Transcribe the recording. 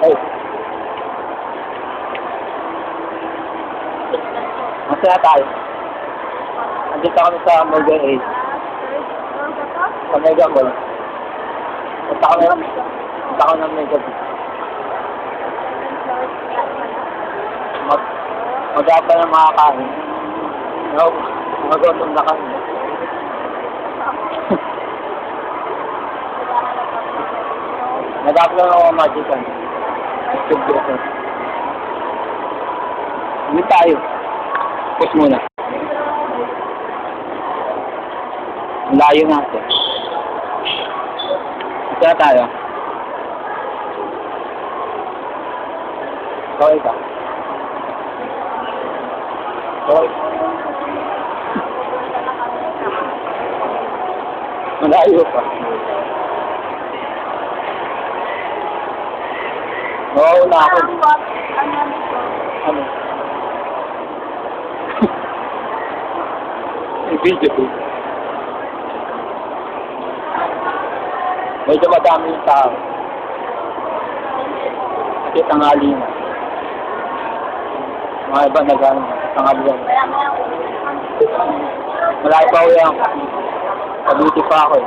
Ay. Masaya tayo. Andito kami sa Mega 8. Sa Mega Mall. Punta ko ng Mega B. Mag-aapa ng mga kain. No, mag-gutom na kami. Nag-aapa lang ako magican. Hindi tayo. Pause muna. Layo natin. Masaya tayo. Okay ka? Okay. Malayo pa. Oo, na ako. Ano? Video ko. Medyo madami yung tao. Kasi tanghali na. Mga iba nag-ano, tanghali yan. Malayo pa uwi ako. Pabuti pa ako eh.